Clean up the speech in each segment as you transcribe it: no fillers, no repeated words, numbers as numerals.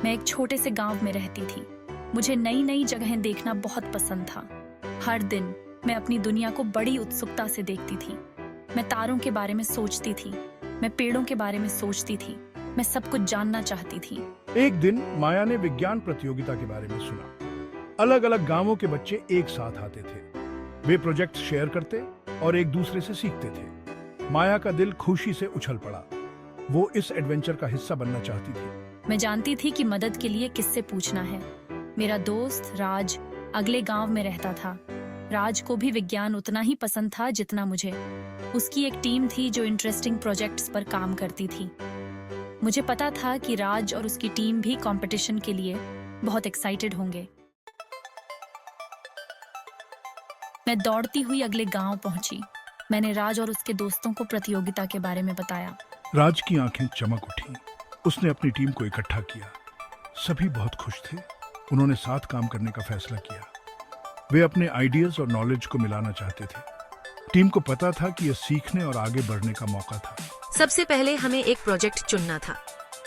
मैं एक छोटे से गांव में रहती थी। मुझे नई नई जगहें देखना बहुत पसंद था। हर दिन मैं अपनी दुनिया को बड़ी उत्सुकता से देखती थी। मैं तारों के बारे में सोचती थी, मैं पेड़ों के बारे में सोचती थी, मैं सब कुछ जानना चाहती थी। एक दिन माया ने विज्ञान प्रतियोगिता के बारे में सुना। अलग अलग गांवों के बच्चे एक साथ आते थे। वे प्रोजेक्ट शेयर करते और एक दूसरे से सीखते थे। माया का दिल खुशी से उछल पड़ा। वो इस एडवेंचर का हिस्सा बनना चाहती थी। मैं जानती थी कि मदद के लिए किससे पूछना है। मेरा दोस्त राज अगले गांव में रहता था। राज को भी विज्ञान उतना ही पसंद था जितना मुझे। उसकी एक टीम थी जो इंटरेस्टिंग प्रोजेक्ट्स पर काम करती थी। मुझे पता था कि राज और उसकी टीम भी कंपटीशन के लिए बहुत एक्साइटेड होंगे। मैं दौड़ती हुई अगले गांव पहुंची। मैंने राज और उसके दोस्तों को प्रतियोगिता के बारे में बताया। राज की आंखें चमक उठी। उसने अपनी टीम को इकट्ठा किया। सभी बहुत खुश थे। उन्होंने साथ काम करने का फैसला किया। वे अपने आइडियाज और नॉलेज को मिलाना चाहते थे। टीम को पता था कि यह सीखने और आगे बढ़ने का मौका था। सबसे पहले हमें एक प्रोजेक्ट चुनना था।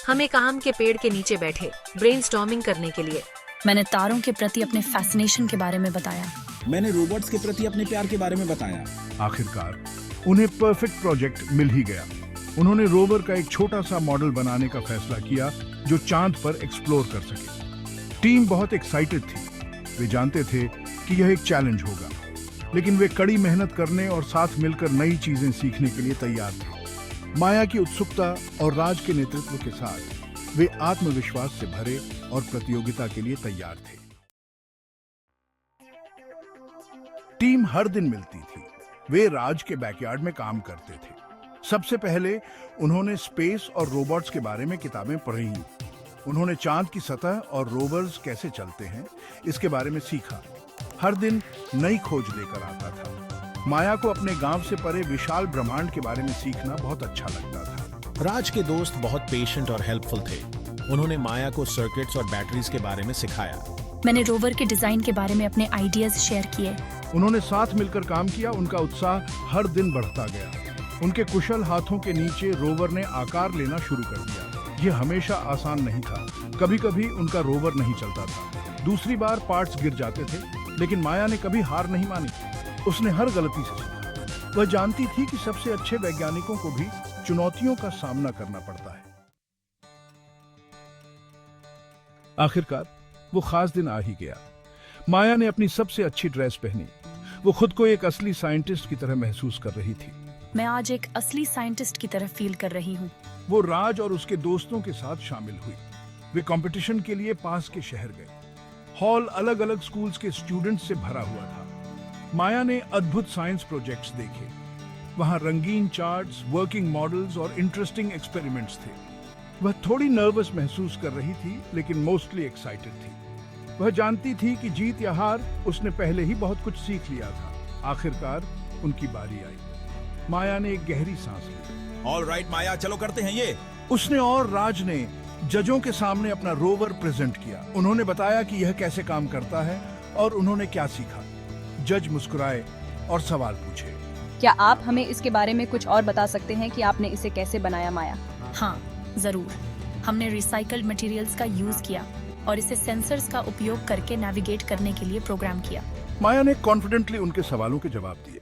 हम एक आम के पेड़ के नीचे बैठे ब्रेनस्टॉर्मिंग करने के लिए। मैंने तारों के प्रति अपने फैसिनेशन के बारे में बताया। मैंने रोबोट्स के प्रति अपने प्यार के बारे में बताया। आखिरकार उन्हें परफेक्ट प्रोजेक्ट मिल ही गया। उन्होंने रोवर का एक छोटा सा मॉडल बनाने का फैसला किया जो चांद पर एक्सप्लोर कर सके। टीम बहुत एक्साइटेड थी। वे जानते थे कि यह एक चैलेंज होगा, लेकिन वे कड़ी मेहनत करने और साथ मिलकर नई चीजें सीखने के लिए तैयार थे। माया की उत्सुकता और राज के नेतृत्व के साथ वे आत्मविश्वास से भरे और प्रतियोगिता के लिए तैयार थे। टीम हर दिन मिलती थी। वे राज के बैकयार्ड में काम करते थे। सबसे पहले उन्होंने स्पेस और रोबोट्स के बारे में किताबें पढ़ी। उन्होंने चांद की सतह और रोवर्स कैसे चलते हैं इसके बारे में सीखा। हर दिन नई खोज लेकर आता था। माया को अपने गांव से परे विशाल ब्रह्मांड के बारे में सीखना बहुत अच्छा लगता था। राज के दोस्त बहुत पेशेंट और हेल्पफुल थे। उन्होंने माया को सर्किट्स और बैटरीज के बारे में सिखाया। मैंने रोवर के डिजाइन के बारे में अपने आइडियाज शेयर किए। उन्होंने साथ मिलकर काम किया। उनका उत्साह हर दिन बढ़ता गया। उनके कुशल हाथों के नीचे रोवर ने आकार लेना शुरू कर दिया। यह हमेशा आसान नहीं था। कभी कभी उनका रोवर नहीं चलता था। दूसरी बार पार्ट्स गिर जाते थे, लेकिन माया ने कभी हार नहीं मानी। उसने हर गलती से सीखा। वह जानती थी कि सबसे अच्छे वैज्ञानिकों को भी चुनौतियों का सामना करना पड़ता है। आखिरकार वो खास दिन आ ही गया। माया ने अपनी सबसे अच्छी ड्रेस पहनी। वो खुद को एक असली साइंटिस्ट की तरह महसूस कर रही थी। मैं आज एक असली साइंटिस्ट की तरह फील कर रही हूँ। वो राज और उसके दोस्तों के साथ शामिल हुई। वे कंपटीशन के लिए पास के शहर गए। हॉल अलग अलग स्कूल्स के स्टूडेंट्स से भरा हुआ था। माया ने अद्भुत साइंस प्रोजेक्ट्स देखे। वहां रंगीन चार्ट्स, वर्किंग मॉडल्स और इंटरेस्टिंग एक्सपेरिमेंट्स थे। वह थोड़ी नर्वस महसूस कर रही थी, लेकिन मोस्टली एक्साइटेड थी। वह जानती थी कि जीत या हार उसने पहले ही बहुत कुछ सीख लिया था। आखिरकार उनकी बारी आई। माया ने एक गहरी सांस ली। ऑलराइट माया, चलो करते हैं ये। उसने और राज ने जजों के सामने अपना रोवर प्रेजेंट किया। उन्होंने बताया कि यह कैसे काम करता है और उन्होंने क्या सीखा। जज मुस्कुराए और सवाल पूछे। क्या आप हमें इसके बारे में कुछ और बता सकते हैं कि आपने इसे कैसे बनाया माया? हाँ, जरूर। हमने रिसाइकल्ड मटेरियल्स का यूज किया और इसे सेंसर्स का उपयोग करके नेविगेट करने के लिए प्रोग्राम किया। माया ने कॉन्फिडेंटली उनके सवालों के जवाब दिए।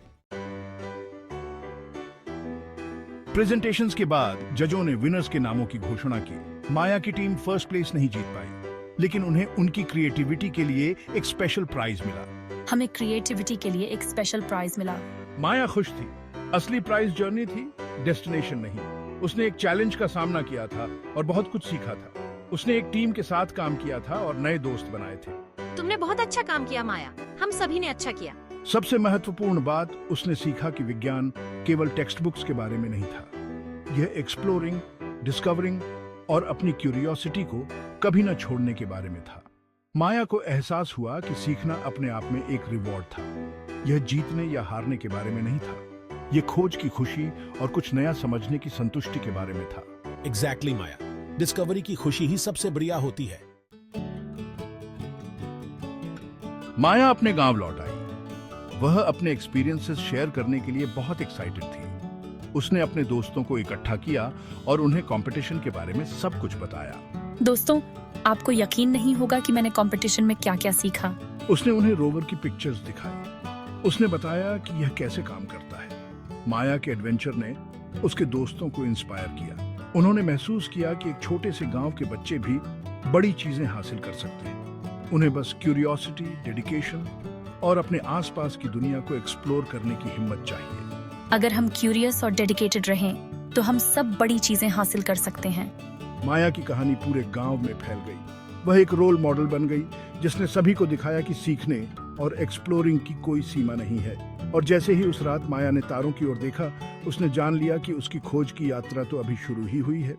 प्रेजेंटेशंस के बाद जजों ने विनर्स के नामों की घोषणा की। माया की टीम फर्स्ट प्लेस नहीं जीत पाई, लेकिन उन्हें उनकी क्रिएटिविटी के लिए एक स्पेशल प्राइज मिला। हमें क्रिएटिविटी के लिए एक स्पेशल प्राइज मिला। माया खुश थी। असली प्राइज जर्नी थी, डेस्टिनेशन नहीं। उसने एक चैलेंज का सामना किया था और बहुत कुछ सीखा था। उसने एक टीम के साथ काम किया था और नए दोस्त बनाए थे। तुमने बहुत अच्छा काम किया माया। हम सभी ने अच्छा किया। सबसे महत्वपूर्ण बात, उसने सीखा कि विज्ञान केवल टेक्स्ट बुक्स के बारे में नहीं था। यह एक्सप्लोरिंग, डिस्कवरिंग और अपनी क्यूरियोसिटी को कभी न छोड़ने के बारे में था। माया को एहसास हुआ कि सीखना अपने आप में एक रिवॉर्ड था। यह जीतने या हारने के बारे में नहीं था। यह खोज की खुशी और कुछ नया समझने की संतुष्टि के बारे में था। एग्जैक्टली माया, डिस्कवरी की खुशी ही सबसे बढ़िया होती है। माया अपने गांव लौट आई। वह अपने एक्सपीरियंसेस शेयर करने के लिए बहुत एक्साइटेड थी। उसने अपने दोस्तों को इकट्ठा किया और उन्हें कंपटीशन के बारे में सब कुछ बताया। दोस्तों, आपको यकीन नहीं होगा कि मैंने कंपटीशन में क्या क्या सीखा। उसने उन्हें रोवर की पिक्चर्स दिखाई। उसने बताया कि यह कैसे काम करता है। माया के एडवेंचर ने उसके दोस्तों को इंस्पायर किया। उन्होंने महसूस किया कि एक छोटे से गांव के बच्चे भी बड़ी चीजें हासिल कर सकते हैं। उन्हें बस क्यूरियोसिटी, डेडिकेशन और अपने आसपास की दुनिया को एक्सप्लोर करने की हिम्मत चाहिए। अगर हम क्यूरियस और डेडिकेटेड रहें तो हम सब बड़ी चीजें हासिल कर सकते हैं। माया की कहानी पूरे गांव में फैल गई। वह एक रोल मॉडल बन गई जिसने सभी को दिखाया कि सीखने और एक्सप्लोरिंग की कोई सीमा नहीं है। और जैसे ही उस रात माया ने तारों की ओर देखा, उसने जान लिया कि उसकी खोज की यात्रा तो अभी शुरू ही हुई है।